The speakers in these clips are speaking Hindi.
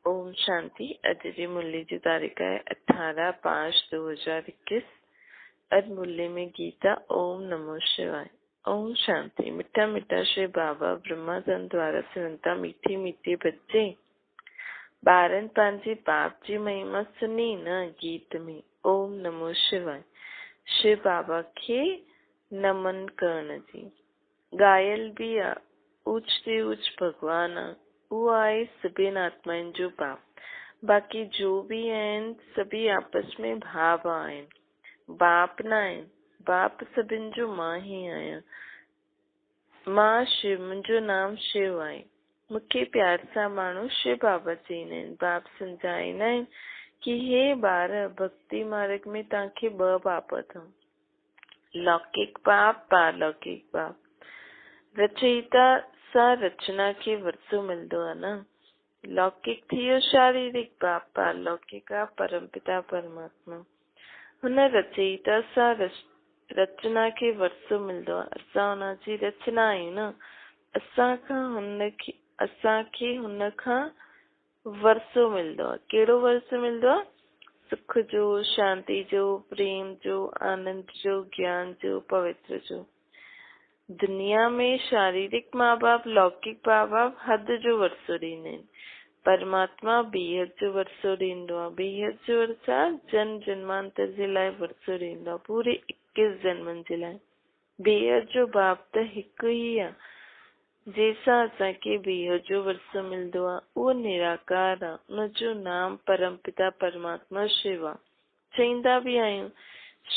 ओम शांति। अज जी मुरली जी तारीख है 18/5/2021। अज मुरली में गीता ओम नमो शिवाय। ओम शांति। मिठा मिठा श्री बाबा ब्रह्मानंद द्वारा सुनता मीठी मीठी बच्चे बारन पांची बाप जी महिमा सुनी न गीत में ओम नमो शिवाय। श्री बाबा के नमन करण जी। गायल भी ऊंच ते ऊंच भगवान वो आए सभी आत्माएं जो बाप बाकी जो भी हैं सभी आपस में भाव आए बाप ना आए बाप सभिन जो माँ ही आया माँ शिव मुझो नाम शिव आए मुख्य प्यार सा मानो शिव बाबा जी ने बाप समझाए न कि हे बार भक्ति मार्ग में ताके ब बाप था लौकिक बाप पारलौकिक बाप रचयिता सा रचना के वर्षों मिलदो है ना लौकिक थियो शारीरिक बाप पारलौकिक परमपिता परमात्मा हुन रचयिता सा रचना के वर्षों मिलदो असां हुन जी रचना आहियूं न असांखे हुन खां वर्षो मिलदो आहे कहिड़ो वर्षो मिलदो आहे सुख जो शांति जो प्रेम जो आनंद जो ज्ञान जो पवित्र जो दुनिया में शारीरिक माँ बाप लौकिक माँ बाप हद जो वर्षो ॾींदा आहिनि परमात्मा बेहद जो वर्षो ॾींदो आहे बेहद जो वर्षा जन्म जन्मांतर जे लाइ वर्षो ॾींदो आहे पूरे 21 जन्मनि जे लाइ बेहद जो बाप त हिकु ई आहे जंहिंसां असांखे बेहद जो वर्षो मिलंदो आहे उहो निराकार आहे उनजो नाम परमपिता परमात्मा शिव आहे चईंदा बि आहियूं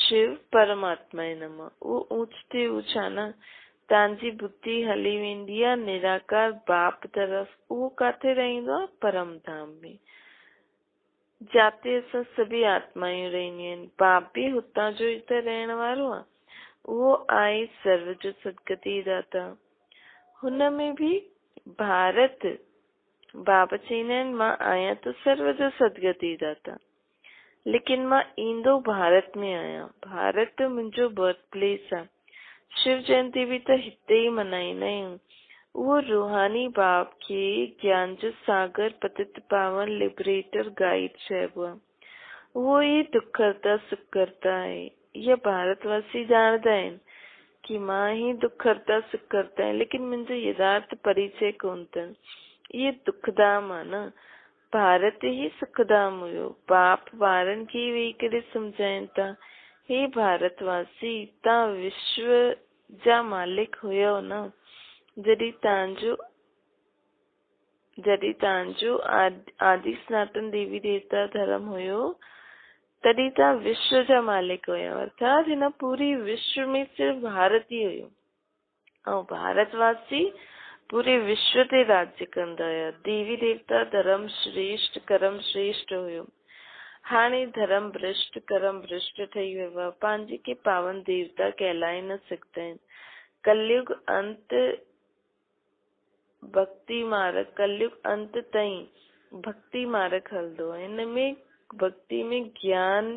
शिव परमात्मा जे नम उहो ऊंच ते ऊंच आहे न तव्हांजी बुद्धि हली वेंदी आहे निराकार बाप तरफ़ उहो काथे रहंदो आहे परम धाम में जाते असां सभी आत्मायूं रहंदियूं आहिनि बाप बि हुतां जो ई त रहण वारो आहे उहो आहे सर्व जो सदगति दाता हुन में भी भारत बाबा चईंदा आहिनि मां आहियां त सर्व जो सदगति दाता लेकिन मां ईंदो भारत में आहियां भारत मुंहिंजो बर्थ प्लेस आहे शिव जयंती भी त हिते ई मनाईंदा आहियूं उहो रूहानी बाप खे ज्ञान जो सागर पतित पावन लिबरेटर गाइड चइबो आहे उहो ई दुख हरता सुख हरता आहे इहा भारतवासी ॼाणदा आहिनि कि मां ही दुख हरता सुख हरता है लेकिन मुंहिंजो यथार्थ परिचय कोन अथनि इहे दुखधाम आहे न भारत ही सुखधाम हुयो बाप ॿारनि खे वेही करे सम्झाइनि था हे भारतवासी तव्हां विश्व जा मालिक हुयो न जॾहिं तव्हांजो आदि सनातन देवी देवता धर्म हुयो तॾहिं तव्हां विश्व जा मालिक हुया अर्थात हिन पूरी विश्व में सिर्फ भारत ही हुयो ऐं भारतवासी पूरे विश्व ते राज्य कंदा हुया देवी देवता धर्म श्रेष्ठ कर्म श्रेष्ठ हुयो हाणे धर्म भ्रष्ट कर्म भ्रष्ट ठही वियो आहे पंहिंजे खे पावन देवता कहलाए न सघंदा आहिनि कलयुग अंत भक्ति मार्ग कलयुग अंत ताईं भक्ति मार्ग हलंदो आहे हिन में भक्ति में ज्ञान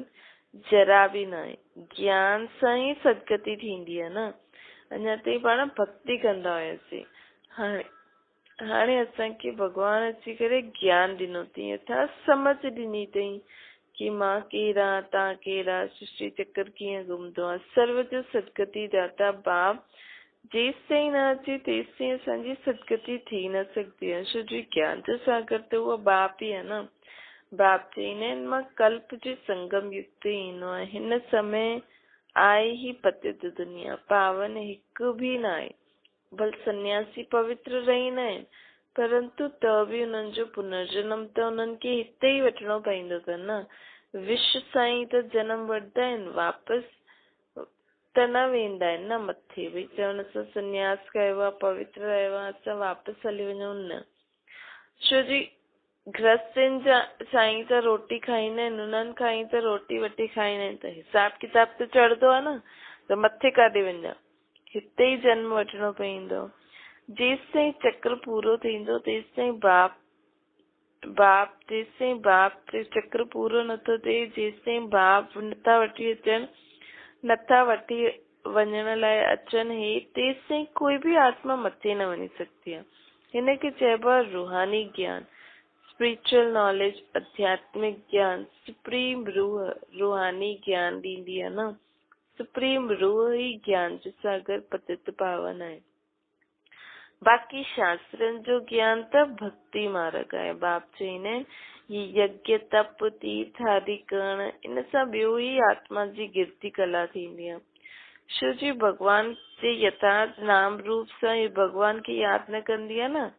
जरा बि न आहे ज्ञान सां ई सदगति थींदी आहे न अञा ताईं पाण भक्ति कंदा हुयासीं हाणे असांखे भगवान अची करे ज्ञान ॾिनो अथई अर्थात समझ ॾिनी अथई कि मां केरु आहियां तव्हां केरु आहे सृष्टि चक्कर कीअं घुमंदो आहे सर्व जो सदगति दाता बाप जेसि ताईं न अचे तेसि ताईं असांजी सदगति थी न सघंदी आहे छो जो ज्ञान जो सागर त उहो बाप ई आहे न बाप चईंदा आहिनि मां कल्प जे संगम युग ते ईंदो आहे हिन समय आहे ही पतित दुनिया पावन हिकु बि न आहे भल सन्यासी पवित्र रहंदा आहिनि परंतु त बि उन्हनि जो पुनर्जन्म त उन्हनि खे हिते ई वठिणो पवंदो अथनि न विश्व सां ई त जनम वठंदा आहिनि वापसि त न वेंदा आहिनि न मथे भई चवण सां सन्यास कयो आहे पवित्र रहियो आहे असां वापसि हली वञूं न छो जी गृहस्थनि जा साईं त रोटी खाईंदा आहिनि उन्हनि खां ई त रोटी वटी खाईंदा आहिनि त हिसाब किताब त चढ़ंदो आहे न त मथे काॾे वञा हिते ई जन्म वठिणो पवंदो जेसि ताईं चक्र पूरो थींदो तेसि ताईं बाप ते चक्र पूरो नथो थिए जेसि ताईं बाप नथा वठी वञण लाइ अचनि हे तेसि ताईं कोई बि आत्मा मथे न वञी सघंदी आहे हिन खे चइबो आहे रूहानी ज्ञान स्पिरिचुअल नॉलेज, आध्यात्मिक ज्ञान, सुप्रीम रूह रूहानी ज्ञान ॾींदी आहे न। सुप्रीम रूह ही ज्ञान जो सागर पतित पावन आहे। बाक़ी शास्त्रनि जो ज्ञान त भक्ति मार्ग आहे। बाप चईंदा आहिनि ये यज्ञ तप तीर्थ आदि करण, इन सां ॿियो ही आत्मा जी गिरती कला थींदी आहे। छो जी भगवान जे यथार्थ नाम रूप सां ही भगवान खे यादि न कंदी आहे न।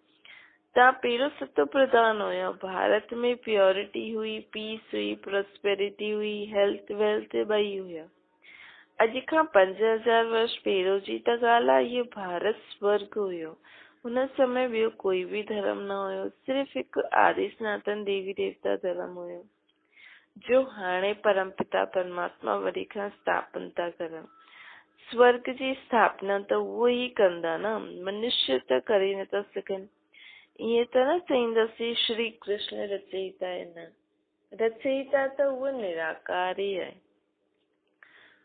तव्हां पहिरियों सतो प्रधान हुयो, भारत में प्योरिटी हुई, पीस हुई, प्रोस्पेरिटी हुई, हेल्थ वेल्थ ॿई हुया। अॼु खां 5000 वर्ष पहिरियों जी त ॻाल्हि आहे, इहो भारत स्वर्ग हुयो। हुन समय ॿियो कोई भी धर्म न हुयो, सिर्फ़ हिकु आदि सनातन देवी देवता धर्म हुयो, जो हाणे परमपिता परमात्मा वरी खां स्थापन था करनि। स्वर्ग जी स्थापना त उहो ही कंदा न, मनुष्य त करे नथा सघनि। ईअं त न चईंदासीं श्री कृष्ण रचयिता आहे, न, रचयिता त उहो निराकार ई आहे।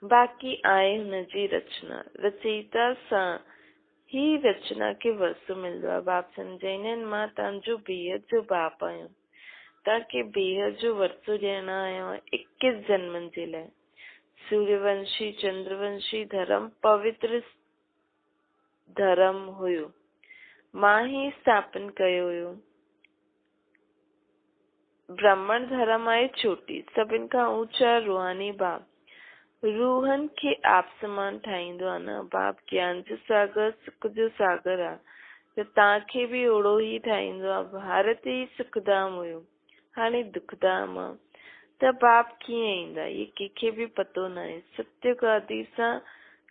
बाक़ी आहे हुनजी रचना, रचयिता सां ही रचना खे वरसो मिलंदो आहे। बाप सम्झाईंदा आहिनि मां तव्हांजो बेहद जो बाप आहियां, तव्हांखे बेहद जो वरसो ॾियण आयो आहियां 21 जन्मनि जे लाइ। सूर्यवंशी चंद्रवंशी धर्म पवित्र धर्म हुयो, मां ही स्थापन कयो हुयो। ब्राह्मण धर्म आहे छोटी, सभिनि खां ऊंचा रूहानी बाप रूहनि खे आप समान ठाहींदो आहे न। बाप ज्ञान जो सागर, सुख जो सागर आहे, त तव्हांखे बि ओड़ो ही ठाहींदो आहे। भारत ई सुखधाम हुयो, हाणे दुखधाम आहे, त बाप कीअं ईंदा ये कंहिंखे बि पतो न आहे। सत्युग आदि सां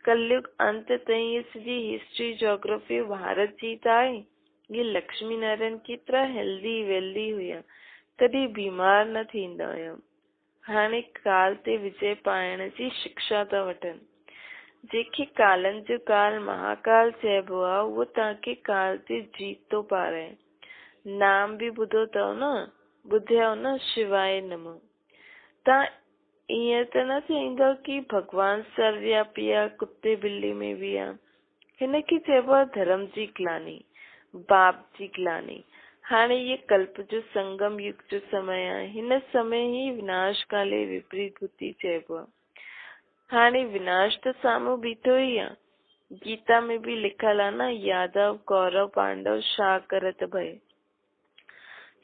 कलयुग अंत ताईं ये सॼी हिस्ट्री जोग्राफी भारत जी त आहे। ये लक्ष्मी नारायण केतिरा हेल्दी वेल्दी हुया, कॾहिं बीमार न थींदा हुया। हाणे काल ते विजय पाइण जी शिक्षा था वठनि। जेके कालनि जो काल महाकाल चइबो आहे, उहो तव्हांखे काल ते जीत थो पाराए। नाम बि ॿुधो अथव न, ॿुधियो न, शिवाय नमः। तव्हां ईअं त न चईंदव कि भगवान सर्वव्यापी आहे, कुत्ते बिल्ली में बि आहे। हिनखे चइबो आहे धर्म जी ग्लानी, बाप जी ग्लानी। हाणे ये कल्प जो संगम युग जो समय आहे, हिन समय ही विनाश काले विपरीत बुद्धि चइबो आहे। हाणे विनाश त साम्हूं बीठो ही आहे। गीता में भी लिखल आहे न, यादव कौरव पांडव छा करत भय।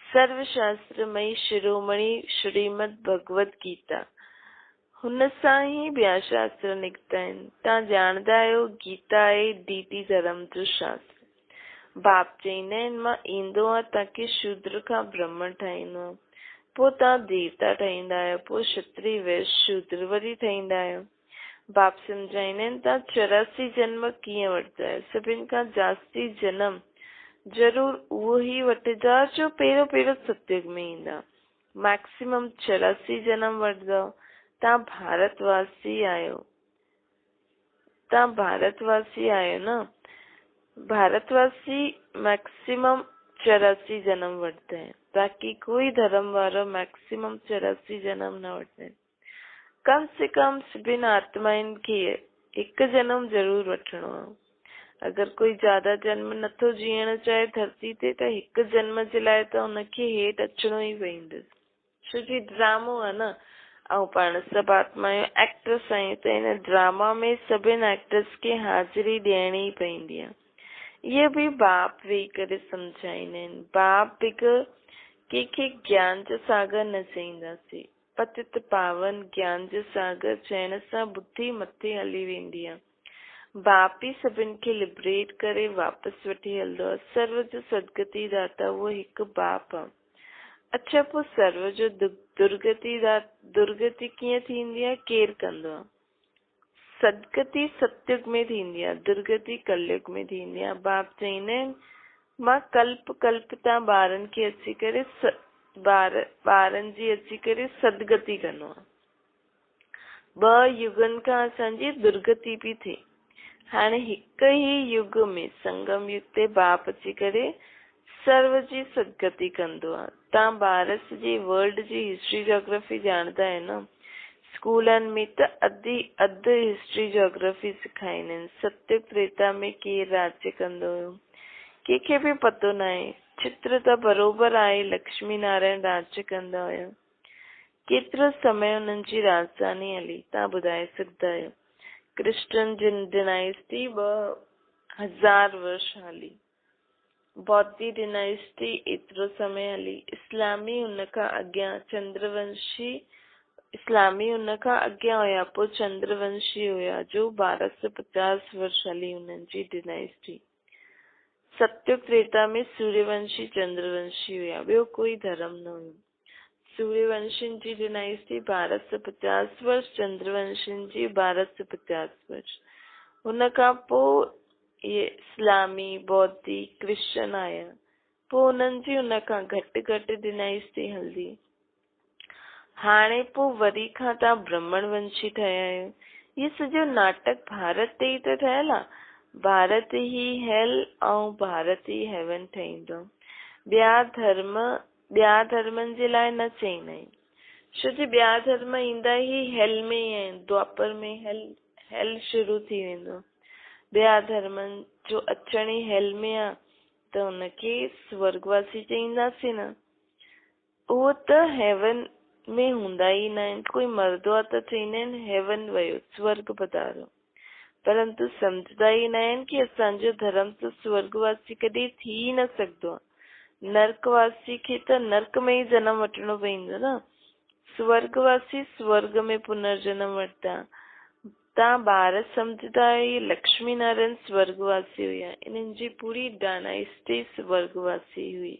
सर्वशास्त्रमयी शिरोमणि श्रीमद भगवत गीता, हुन सां ही ॿिया शास्त्र निकिता आहिनि। तव्हां ॼाणदा आहियो गीता आहे डीटी धर्म जो शास्त्र। बाप चईंदा आहिनि मां ईंदो आहे तव्हांखे शूद्र खां ब्राह्मण ठाहींदो, पोइ तव्हां देवता ठाहींदा आहियो, पोइ क्षत्रिय वैश्य शूद्र वरी ठाहींदा आहियो। बाप सम्झाईंदा आहिनि तव्हां 84 जन्म कीअं वठंदा आहियो। सभिनि खां जास्ती जन्म जरूर उहो ही वठंदा जो पहिरियों सतयुग में ईंदा। मैक्सिमम 84 जन्म वठंदव। तव्हां भारतवासी आहियो, तव्हां भारतवासी आहियो न। भारतवासी मैक्सिमम 84 जन्म वठंदा आहिनि, बाक़ी कोई धर्म वारो मैक्सिमम 84 जन्म न वठंदा आहिनि। कम से कम सभिनि आत्माउनि खे हिकु जन्म जरूर वठिणो आहे। अगर कोई ज्यादा जन्म नथो जीअण चाहे धरती ते, त हिकु जन्म जे लाइ त हुनखे हेठि अचणो ई पवंदुसि, छो कि ड्रामो आहे न। ऐं पाण सभु आत्माऊं एक्ट्रेस आहियूं, त हिन ड्रामा में सभिनि एक्टर्स खे हाज़िरी ॾियणी ई पवंदी आहे। इहे बि बाप वेही करे सम्झाईंदा आहिनि। बाप हिकु कंहिंखे ज्ञान जो सागर न चईंदासीं, पतित पावन ज्ञान जो सागर चइण सां बुद्धि मथे हली वेंदी आहे। बाप ई सभिनि खे लिबरेट करे वापसि वठी हलंदो आहे। सर्व जो सदगति दाता उहो हिकु बाप आहे। अच्छा, पोइ सर्व जो दुर्गति कीअं थींदी आहे, केरु कंदो आहे? सदगति सतयुग में थींदी आहे, दुर्गति कलयुग में थींदी आहे। बाप चईंदा आहिनि मां कल्प कल्प तव्हां ॿारनि खे अची करे ॿारनि जी अची करे सदगति कंदो आहे। 2 युगनि खां असांजी दुर्गति बि थिए। हाणे हिकु ई युग में संगम युग ते बाप अची करे सर्व जी सदगति कंदो आहे। तव्हां भारत जी वर्ल्ड जी हिस्ट्री जोग्राफी ॼाणदा आहियो न। स्कूलनि में त अधु हिस्ट्री जोग्राफी सेखारींदा आहिनि। सत्युग त्रेता में केरु राज्य कंदो हुयो, कंहिंखे बि पतो न आहे। चित्र त बरोबर आहे लक्ष्मी नारायण राज्य कंदा हुया। केतिरो समय उन्हनि जी राजधानी हली तव्हां ॿुधाए सघंदा आहियो? क्रिश्चन डिनाइस्टी 2000 वर्ष हली। बौद्धी डिनाइस्टी एतिरो समय हली। इस्लामी उन खां अॻियां चंद्रवंशी इस्लामी उन खां अॻियां हुया, पोइ चंद्रवंशी हुया जो 1250 वर्ष हली उन्हनि जी डिनाइस्टी। सत्युग त्रेता में सूर्यवंशी चंद्रवंशी हुया, ॿियो कोई धर्म न हुयो। सूर्यवंशियुनि जी डिनाइस्टी 1250 वर्ष, चंद्रवंशियुनि जी 1250 वर्ष। हुन खां पोइ ये इस्लामी बौद्धी क्रिश्चन आया, पोइ हुननि जी हुन खां घटि घटि डिनाइस्टी हलंदी। हाणे पोइ वरी खां तव्हां ब्राह्मणवंशी ठहिया आहियो। इहो सॼो नाटक भारत ते ई त ठहियल आहे। भारत ई हेल ऐं भारत ई हेवन ठहींदो। ॿिया धर्मनि जे लाइ न चईंदा आहिनि, छो जो ॿिया धर्म ईंदा ई हेल में ई आहिनि। द्वापर में हेल शुरू थी वेंदो। ॿिया धर्मनि जो अचण ई हेल में आहे, त हुनखे स्वर्गवासी चईंदासीं न। उहो त हेवन में हूंदा ई न आहिनि। कोई मरदो आहे त चईंदा आहिनि हेवन वियो, स्वर्ग पधारो, परंतु सम्झंदा ई न आहिनि कि असांजो धर्म त स्वर्गवासी कॾहिं थी न सघंदो आहे। नर्कवासी खे त नर्क में ई जनम वठिणो पवंदो न। स्वर्गवासी स्वर्ग में पुनर्जन्म वठंदा। तव्हां ॿार सम्झंदा आहियो लक्ष्मी नारायण स्वर्गवासी हुया, इन्हनि जी पूरी डायनेस्टी स्वर्गवासी हुई।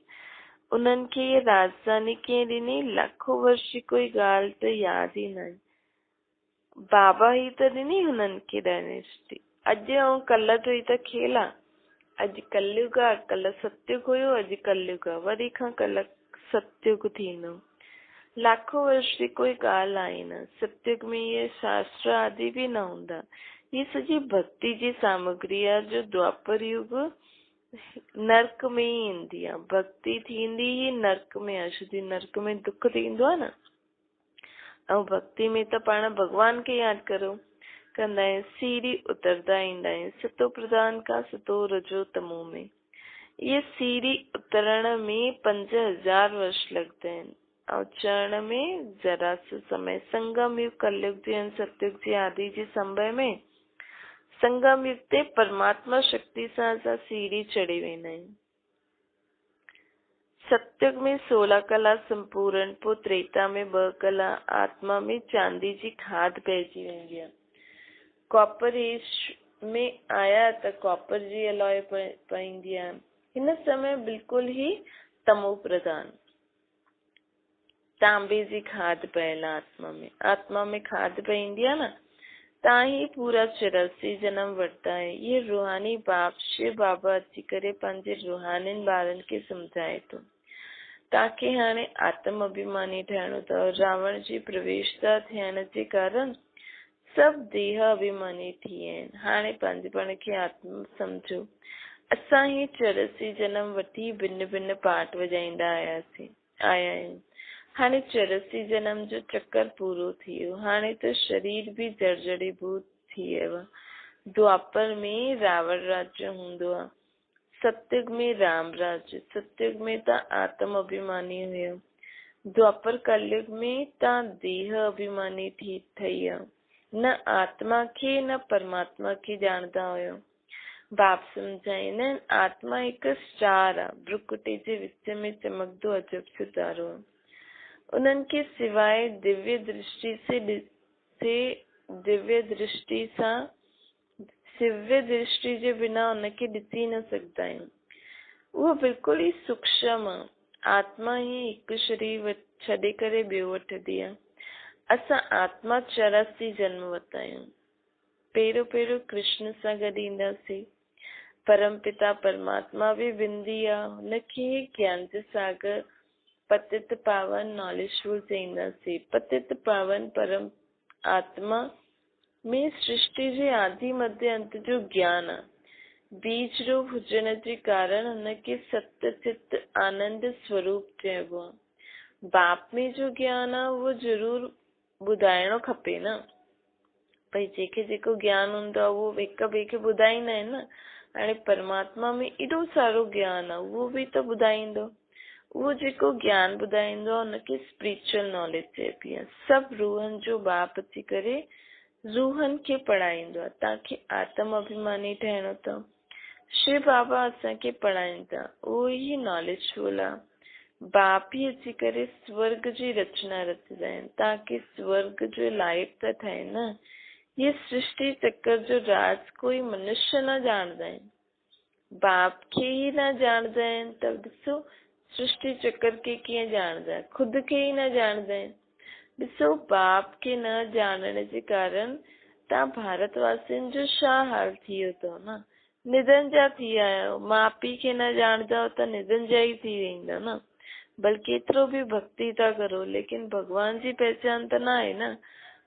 उन्हनि खे ये राजधानी कीअं ॾिनी? लाखों वर्ष जी कोई ॻाल्हि त यादि ई न आहे। बाबा ही त ॾिनी हुननि खे डायनेस्टी। अॼु ऐं कल्ह जो ई त खेल आहे। अॼु कलयुग आहे, कल्ह सत्युग हुयो, अॼु कलयुग आहे, वरी खां कल्ह सत्युग थींदो। लाखों वर्ष जी कोई ॻाल्हि आहे न। सत्युग में ये शास्त्र आदि बि न हूंदा। ये सॼी भक्ति जी सामग्री आहे जो द्वापर युग नर्क में ई ईंदी आहे। भक्ति थींदी ही नर्क में आहे, छो नर्क में दुख थींदो आहे न। ऐं भक्ति में त पाण भॻवान खे यादि करो कंदा आहियूं, सीढ़ी उतरदा ईंदा आहियूं सतो प्रधान खां सतो रजो तमो में। ये सीढ़ी उतरण में 5000 वर्ष लॻंदा आहिनि ऐं चढ़ण में जरा सो समय। संगम युग, कलयुग जी ऐं सतयुग जी आदि जी समय में संगम युग ते परमात्मा शक्ति सां असां सीढ़ी चढ़ी वेंदा आहियूं। सतयुग में 16 कला संपूर्ण, पोइ त्रेता में 2 कला, आत्मा में चांदी जी खाद पइजी वेंदी आहे। कॉपर एज में आया त कॉपर जी अलॉय पईंदी आहे। हिन समय बिल्कुलु ही तमो प्रधान, तांबे जी खाद पयल आत्मा में खाद पईंदी आहे न। तव्हां ही पूरा 84 जन्म वठंदा आहे। ये रूहानी बाप शिव बाबा अची करे पंहिंजे रूहानियुनि ॿारनि खे सम्झाए थो। तव्हांखे हाणे आत्म अभिमानी ठहिणो अथव। रावण जी प्रवेशता थियण जे कारण सभु देह अभिमानी थी विया आहिनि। हाणे पंहिंजे पाण खे आत्मा सम्झो। असां ही 84 जन्म वठी भिन्न भिन्न पार्ट वॼाईंदा आया आहियूं। हाणे 84 जन्म जो चक्कर पूरो थी वियो। हाणे त शरीर बि जर्जरीभूत थी वियो आहे। द्वापर में रावण राज्य हूंदो आहे, सतयुग में राम राज्य। सतयुग में त आत्म अभिमानी हुयो। द्वापर कलयुग में तव्हां देह अभिमानी ठही विया। न आत्मा खे न परमात्मा खे ॼाणंदा हुयो। बाप सम्झाईंदा आहिनि आत्मा हिकु स्टार आहे, भ्रुकुटी जे विच में चमकदो अजब सितारो आहे। उन्हनि खे सिवाय दिव्य दृष्टि जे बिना उनखे ॾिसी न सघंदा आहियूं। उहो बिल्कुलु ई सूक्ष्म आहे। आत्मा ही हिकु शरीर छॾे करे ॿियो वठंदी आहे। असां आत्मा 84 जन्म वरिता आहियूं। पहिरियों कृष्ण सां गॾु ईंदासीं। परम पिता परमात्मा बि बिंदी आहे। हुनखे ज्ञान जो सागर पतित पावन नॉलेजफुल चईंदासीं। पतित पावन परम आत्मा में सृष्टि जे आदि मध्य अंत जो ज्ञान आहे। बीज रूप हुजण जे कारण हुनखे सत्य चित आनंद स्वरूप चइबो आहे। बाप में जो ज्ञान आहे उहो जरूर ॿुधाइणो खपे न। भई जंहिंखे जेको ज्ञान हूंदो आहे उहो हिक ॿिए खे ॿुधाईंदा आहिनि न। हाणे परमात्मा में एॾो सारो ज्ञान आहे, उहो बि त ॿुधाईंदो। उहो जेको ज्ञान ॿुधाईंदो आहे उनखे स्पिरिचुअल नॉलेज चइबी आहे। सभु रूहनि जो बाप अची करे रूहनि खे पढ़ाईंदो आहे। तव्हांखे आत्म अभिमानी ठहिणो अथव, शिव बाबा असांखे पढ़ाइनि था, उहो ई नॉलेजफुल आहे। बाप ही अची करे स्वर्ग जी रचना रचंदा आहिनि, तव्हांखे स्वर्ग जो लाइट था ठाहिनि न। ये सृष्टि चक्कर जो राज कोई मनुष्य न ॼाणदा आहिनि, बाप खे ई न ॼाणदा आहिनि त ॾिसो सृष्टि चक्कर खे कीअं ॼाणदा, ख़ुदि खे ई न ॼाणदा आहिनि। ॾिसो बाप खे न ॼाणण जे कारण तव्हां भारतवासियुनि जो छा हाल थी वियो अथव न, निधन जा थी विया आहियो। माउ पीउ खे न ॼाणदा त निधन जा ई थी वेंदा न। बल्कि एतिरो बि भक्ति था करो, लेकिन भगवान जी पहचान त न आहे न।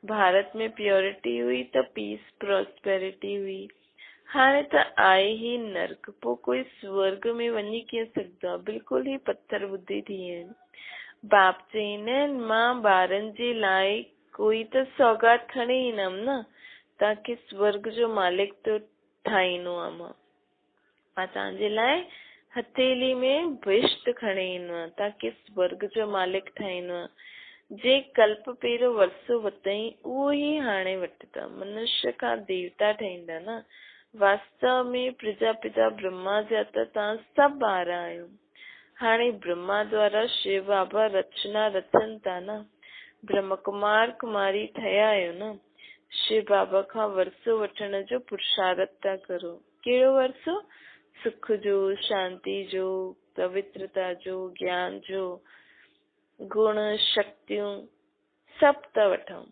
भारत में प्योरिटी हुई त पीस प्रोस्पेरिटी हुई। हाणे त आहे ही नर्क, पोइ कोई स्वर्ग में वञी कीअं सघंदो आहे, बिल्कुलु ई पत्थर बुद्धि थी विया आहिनि। बाप चईंदा आहिनि मां ॿारनि जे लाइ कोई त सौगात खणी ईंदमि न, तव्हांखे स्वर्ग जो मालिक तो ठाहींदो आहे। मां तव्हांजे लाइ हथेली में विष्ट खणी ईंदो आहे, तव्हांखे स्वर्ग जो मालिक ठाहींदो आहे। जे कल्प पहिरियों वरसो वतई उहो ई हाणे वठंदा, मनुष्य खां देवता ठहींदा न। वास्तव में प्रजापिता ब्रह्मा जा त तव्हां सभु ॿार आहियो। हाणे ब्रह्मा द्वारा शिव बाबा रचना रचनि था न, ब्रह्म कुमार कुमारी ठहिया आहियो न। शिव बाबा खां वरसो वठण जो पुरुषार्थ था करो। कहिड़ो वरसो? सुख जो, शांति जो, पवित्रता जो, ज्ञान जो, गुण शक्तियूं सभु था वठूं।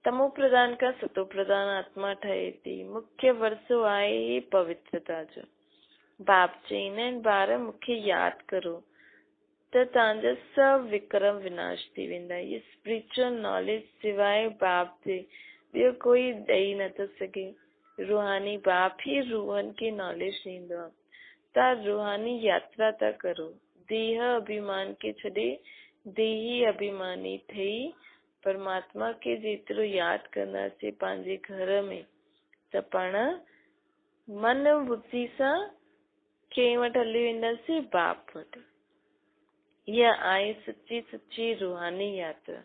तमो प्रधान खां सतो प्रधान आत्मा ठहे थी। मुख्य वरसो आहे ही पवित्रता जो। बाप चईंदा आहिनि ॿार मूंखे यादि करो त तव्हांजा सभु विक्रम विनाश थी वेंदा। ये स्पिरिचुअल नॉलेज सिवाय बाप जे ॿियो कोई ॾेई नथो सघे। रूहानी बाप ही रूहनि खे नॉलेज ॾींदो आहे। तव्हां रूहानी यात्रा था करो, देह अभिमान खे छॾे देही अभिमानी ठही परमात्मा खे जेतिरो यादि कंदासीं पंहिंजे घर में त पाण मन बुद्धि सां कंहिं वटि हली वेंदासीं, बाप वटि। इहा आहे सच्ची सच्ची रूहानी यात्रा।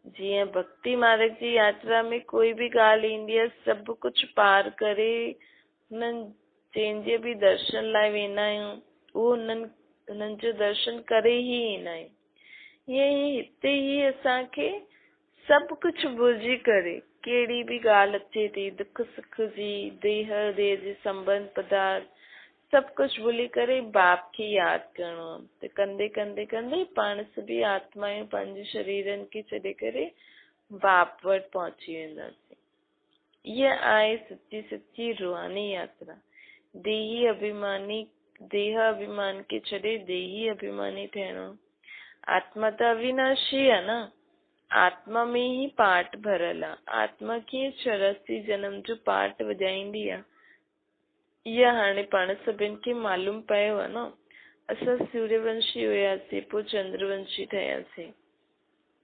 जीअं भक्ति मार्ग जी यात्रा में कोई बि ॻाल्हि ईंदी आहे, सभु कुझु पार करे हुननि जंहिंजे बि दर्शन लाइ वेंदा आहियूं उहो हुननि जो दर्शन करे ई ईंदा आहियूं। ईअं ई हिते ई असांखे सभु कुझु भुलिजी करे कहिड़ी बि ॻाल्हि अचे थी, दुख सुख जी, देह जे संबंध पदार्थ सभु कुझु भुली करे बाप खे यादि करिणो आहे। त कंदे कंदे कंदे पाण सभी आत्मायूं पंहिंजे शरीरनि खे छॾे करे बाप वटि पहुची वेंदासीं। इहा आहे सच्ची सच्ची रूहानी यात्रा। देही अभिमान खे छॾे देही अभिमानी थियणो। आत्मा त अविनाशी आहे न, आत्मा में ही पाठ भरियल आहे। आत्मा कीअं 84 जन्म जो पाठ वॼाईंदी आहे, इहा हाणे पाण सभिनि खे मालूम पियो आहे न। असां सूर्यवंशी हुयासीं, पोइ चंद्रवंशी ठहियासीं,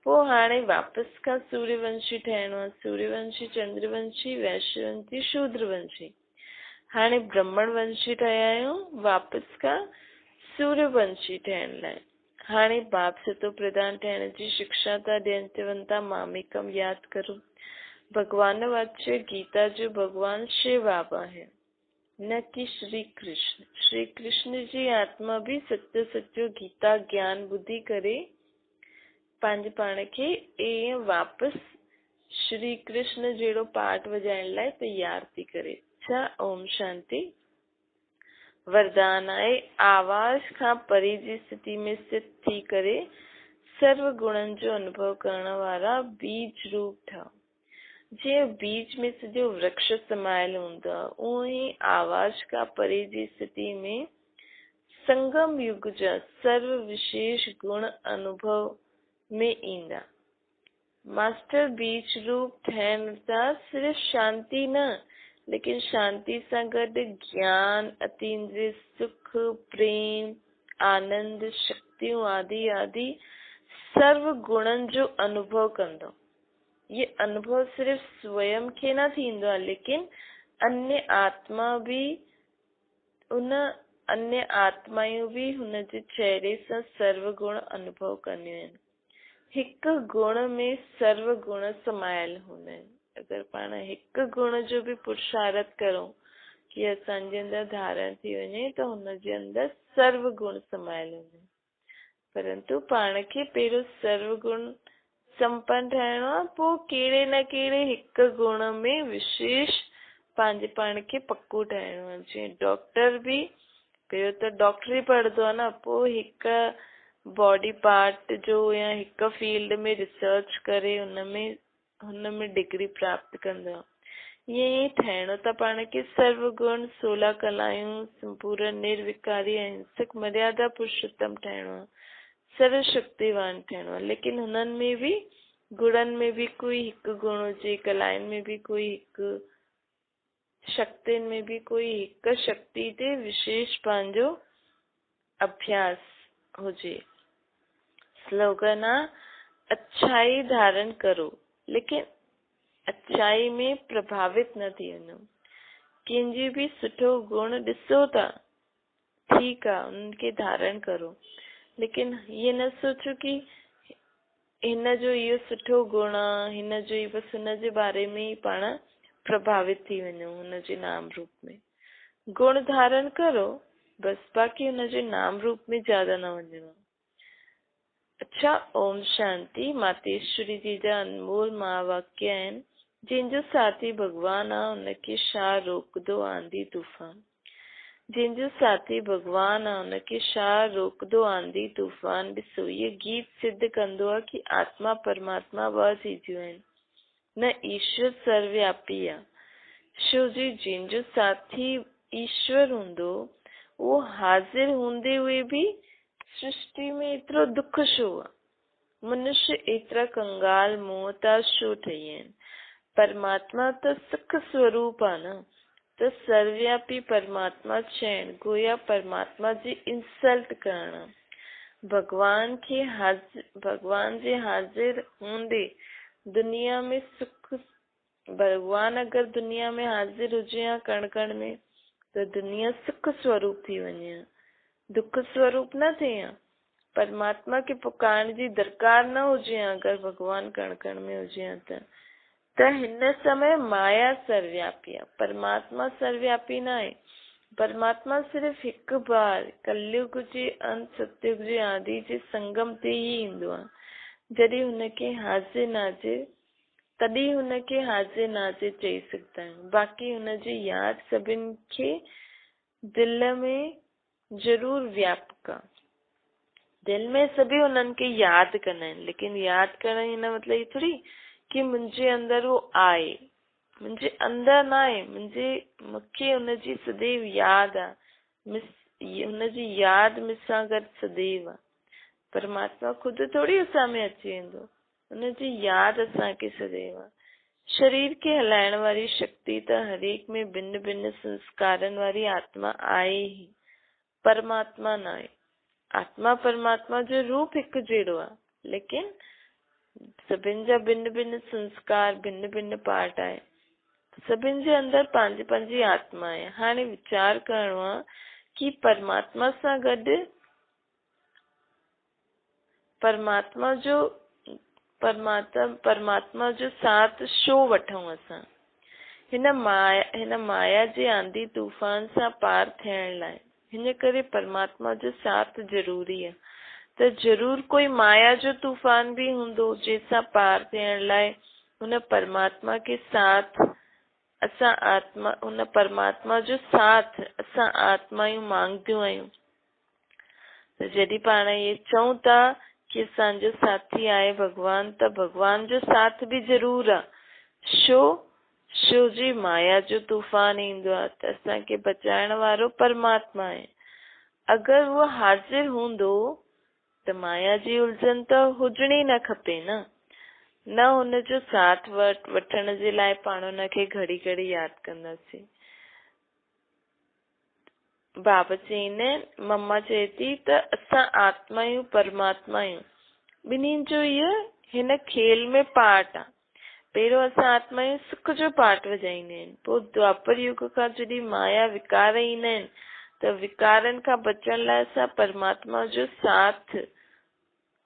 पोइ हाणे वापसि खां सूर्यवंशी ठहिणो आहे। सूर्यवंशी, चंद्रवंशी, वैश्यवंशी, शूद्रवंशी। हाणे ब्राह्मण वंशी ठहिया आहियूं वापसि खां सूर्यवंशी ठहिण लाइ। हाणे बाप सतो प्रधान ठहिण जी शिक्षा था ॾियनि, चवनि था मामिकम यादि करो। भगवान वाच्य गीता जो भगवान शिव बाबा है, न कि श्री कृष्ण। श्री कृष्ण जी आत्मा भी सच्चो सच्चो गीता ज्ञान ॿुधी करे पंहिंजे पाण खे ईअं वापसि श्री कृष्ण जहिड़ो पाठ वॼाइण लाइ तैयार थी करे। छा? ओम शांति। वरदान आहे आवाज खां परे जी स्थिति में स्थित थी करे सर्व गुणनि जो अनुभव करण वारा बीज रूप ठहो। जीअं बीज में सॼो वृक्ष समायल हूंदो आहे, उहो ई आवाज खां परे जी स्थिति में संगम युग जा सर्व विशेष गुण अनुभव में ईंदा। मास्टर बीज रूप ठहण सां सिर्फ़ शांति न, लेकिन शांति सां गॾु ज्ञान, अतीन्द्रिय सुख, प्रेम, आनंद, शक्तियूं आदि आदि सर्व गुणनि जो अनुभव कंदो। ये अनुभव सिर्फ स्वयं खे न थींदो आहे, लेकिन अन्य आत्मा भी उन अन्य आत्मायूं भी हुन जे चेहरे सां सर्व गुण अनुभव कंदियूं आहिनि। हिक गुण में सर्व गुण समायल हूंदा आहिनि। अगर पाण हिक गुण जो भी पुरुषार्थ करूं कि असांजे अंदर धारण थी वञे त हुन जे अंदर सर्व गुण समायल हूंदा आहिनि। परंतु पाण खे पहिरियों सर्व गुण संपन्न ठहिणो आहे, पोइ कहिड़े न कहिड़े हिक गुण में विशेष पंहिंजे पाण खे पक्को ठाहिणो आहे। जीअं डॉक्टर भी पहिरियों त डॉक्टरी पढ़ंदो आहे न, पोइ हिक बॉडी पार्ट जो या हिक फील्ड में रिसर्च करे हुनमें डिग्री प्राप्त कंदो आहे। ईअं ई ठहिणो त पाण खे सर्व गुण 16 कलायूं संपूर्ण निर्विकारी अहिंसक मर्यादा पुरुषोत्तम ठहिणो आहे, सर्वशक्तिवान ठहिणो आहे। लेकिन हुननि में भी गुणनि में भी कोई हिक गुण हुजे, कलाउनि में भी कोई हिक, शक्तियुनि में भी कोई हिक शक्ति ते विशेष पंहिंजो अभ्यास हुजे। स्लोगन आहे अच्छाई धारण करो, लेकिन अच्छाई में प्रभावित न थी वञो। कंहिंजी भी सुठो गुण ॾिसो था, ठीक आहे, उनखे धारण करो, लेकिन ये न सोचो कि हिन जो इहो सुठो गुण आहे, हिन जो ई बस हुन जे बारे में ही पाण प्रभावित थी वञो। हुन जे नाम रूप में गुण धारण करो बस, बाक़ी हुन जे नाम रूप में ज्यादा न वञो। अच्छा, ओम शांति। मातेश्वरी जी जा अनमोल महावाक्य आहिनि। जंहिंजो साथी भगवान आहे उनखे छा रोकदो आंधी तूफ़ान। जंहिंजो साथी भगवान आहे उनखे छा रोकदो आंधी तूफ़ान। ॾिसो, इहो गीत सिद्ध कंदो आहे कि आत्मा परमात्मा ॿ चीजूं आहिनि, न ईश्वर सर्वव्यापी आहे। छो जी जंहिंजो साथी ईश्वर हूंदो, उहो हाजिर हूंदे हुए भी सृष्टि में एतिरो दुख छो आहे? मनुष्य एतिरा कंगाल मोहताज छो ठही आहिनि? परमात्मा त सुख स्वरूप आहे न, त सर्वव्यापी परमात्मा चइण गोया परमात्मा जी इंसल्ट करण। भगवान जे हाजिर हूंदे दुनिया में सुख, भगवान अगर दुनिया में हाजिर हुजे या कण कण में, त दुनिया सुख स्वरूप थी वञे, दुख स्वरूप न थिए। परमात्मा के पुकारण जी दरकार न हुजे अगर भगवान कण कण में हुजे त हिन समय माया सर्वव्यापी आहे, परमात्मा सर्वव्यापी न आहे। परमात्मा सिर्फ हिकु बार कलयुग जे अंत, सतयुग जे आदि जे संगम ते ही ईंदो आहे। जॾहिं हुनखे हाजिर नाजिर, तॾहिं हुनखे हाजिर नाजिर चई सघंदा आहियूं। बाक़ी हुनजी यादि सभिनि खे दिल में जरूर व्यापक आहे। दिल में सभी हुननि खे यादि कंदा आहिनि, लेकिन यादि करण हिन मतिलबु ई थोड़ी कि मुंहिंजे अंदर वो आहे, मुंहिंजे अंदर न आहे, मूंखे हुनजी सदैव यादि आहे, हुनजी यादि मूंसां गॾु सदैव आहे। परमात्मा खुदि थोड़ी असां में अची वेंदो, हुनजी यादि असांखे सदैव आहे। शरीर खे हलाइण वारी शक्ति त हरेक में भिन्न भिन्न संस्कारनि वारी आत्मा आहे ही, परमात्मा न आहे। आत्मा परमात्मा जो रूप हिकु जहिड़ो आहे, लेकिन सभिनि जा भिन्न भिन्न संस्कार, भिन्न भिन्न पार्ट आहे। सभिनि जे अंदर पंहिंजी पंहिंजी आत्मा आहे। हाणे वीचार करणो आहे कि परमात्मा सां गॾु परमात्मा जो साथ छो वठूं असां? हिन माया जे आंधी तूफ़ान सां पार थियण लाइ हिन करे परमात्मा जो साथ जरूरी आहे। त जरूर कोई माया जो तूफ़ान भी हूंदो जंहिंसां पार थियण लाइ हुन परमात्मा के साथ हुन परमात्मा जो साथ असां आत्मायूं मांगदियूं आहियूं। त जॾहिं पाण ये चऊं था कि असांजो साथी आहे भगवान, त भगवान जो साथ भी जरूर आहे। छो जी माया जो तूफ़ान ईंदो आहे त असांखे बचाइण वारो परमात्मा आहे। अगर वो हाजिर हूंदो त माया जी उलझन त हुजणी न खपे न हुनजो साथ वठण जे लाइ पाण हुनखे घड़ी घड़ी यादि कंदासीं। बाबा चईंदा आहिनि, मम्मा चए थी त असां आत्मायूं परमात्मायूं ॿिन्हिनि जो इहो हिन खेल में पार्ट आहे। पहिरियों असां आत्मायूं सुख जो पार्ट वॼाईंदा आहिनि, पोइ द्वापर युग खां जॾहिं माया विकार ईंदा आहिनि त विकारनि खां बचण लाइ असां परमात्मा जो साथ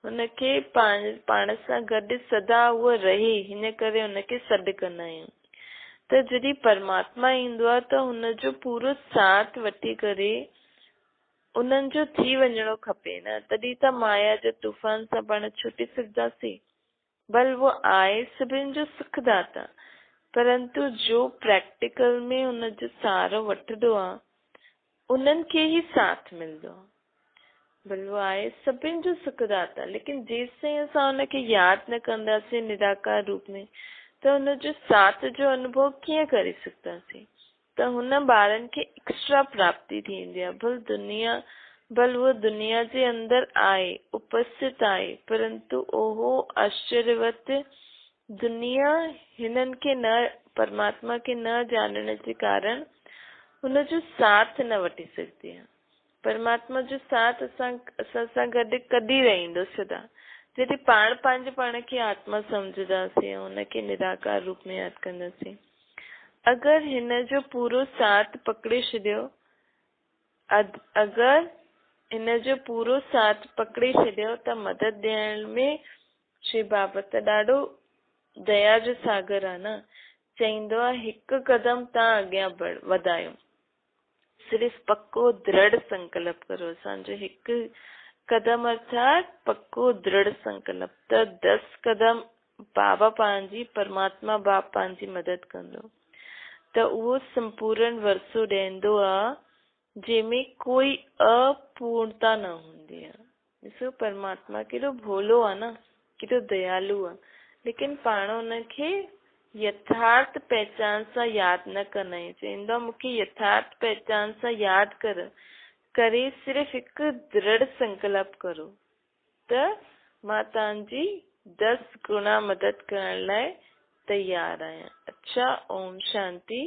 हुनखे पाण सां गॾु सदा उहो रहे, हिन करे हुनखे सॾु कंदा आहियूं। त जॾहिं परमात्मा ईंदो आहे त हुनजो पूरो साथ वठी करे उन्हनि जो थी वञणो खपे न, तॾहिं त माया जे तूफान सां पाण छुटी सघंदासीं। बल वो आहे सभिनि जो सुखदाता, परंतु जो प्रैक्टिकल में हुनजो सहारो वठंदो आहे उन्हनि खे ई साथ मिलंदो आहे। भल वो आहे सभिनि जो सुखदाता, लेकिन जेसिताईं असां हुनखे यादि न कंदासीं निराकार रूप में त हुनजो साथ जो अनुभव कीअं करे सघंदासीं। त हुन ॿारनि खे एक्स्ट्रा प्राप्ति थींदी आहे। भल वो दुनिया जे अंदर आहे, उपस्थित आहे, परंतु ओहो आश्चर्यवत दुनिया हिननि खे न, परमात्मा के न जानण जे कारण हुनजो साथ न वठी सघंदी आहे। परमात्मा जो साथ असां सां गॾु कॾहिं रहंदो सदा, जॾहिं पाण पंहिंजे पाण खे आत्मा सम्झंदासीं ऐं हुनखे निराकार रूप में यादि कंदासीं। अगरि हिन जो पूरो साथ पकड़े छॾियो, अगरि हिन जो पूरो साथ पकड़े छॾियो त मदद ॾियण में श्री बाबा त ॾाढो दया जो सागर आहे न। चईंदो आहे हिकु कदम तव्हां अॻियां वधायो, सिर्फ़ पक्को दृढ़ संकल्प करो। असांजो हिकु कदम अर्थात पक्को दृढ़ संकल्प, त 10 कदम बाबा पंहिंजी, परमात्मा बाप पंहिंजी मदद कंदो। त उहो संपूर्ण वर्सो ॾींदो आहे जंहिंमें कोई अपूर्णता न हूंदी आहे। ॾिसो परमात्मा केॾो भोलो आहे न, केॾो दयालु आहे, लेकिन पाण हुनखे यथार्थ पहचान सां यादि न कंदा आहियूं। चईंदो आहे मूंखे यथार्थ पहचान सां यादि करे सिर्फ़ हिकु दृढ़ संकल्प करो त मां तव्हांजी 10 गुना मदद करण लाइ तैयार आहियां। अच्छा, ओम शांति।